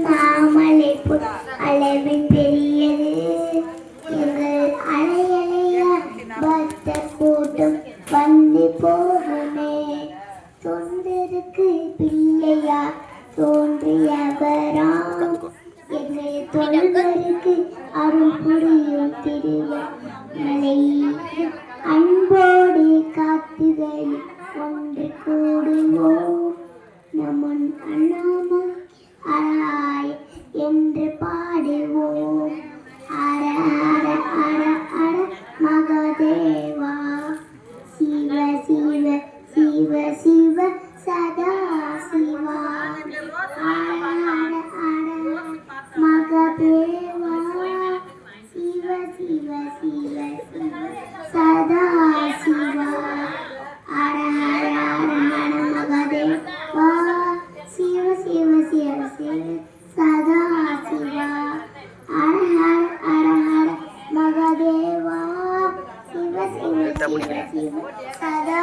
மாமலை அளவில் பெரியது எங்கள் அலையலைய பக்த கூட்டம் வந்து போகுமே. தொண்டருக்கு பிள்ளையா தோன்றியவராம் எங்கள் தொண்டருக்கு அருள் புரியும் திருவமலை. அன்போடு காத்துகள் ஒன்று கூடுவோம். நமன் அண்ணாம அராய் என்று பாடுவோம். அர அர அர அர மகாதேவா சிவ சிவ சிவ சிவ சதா சிவா. அர அர அர மகாதேவா சிவ சிவ சிவ சிவ சதா சிவா. அர அர அர அர மகாதேவா சிவ சிவ சிவ சிவ சதா சிவா. ஹர ஹர ஹர ஹர மகாதேவா சிவ சிவ சிவ சிவ சதா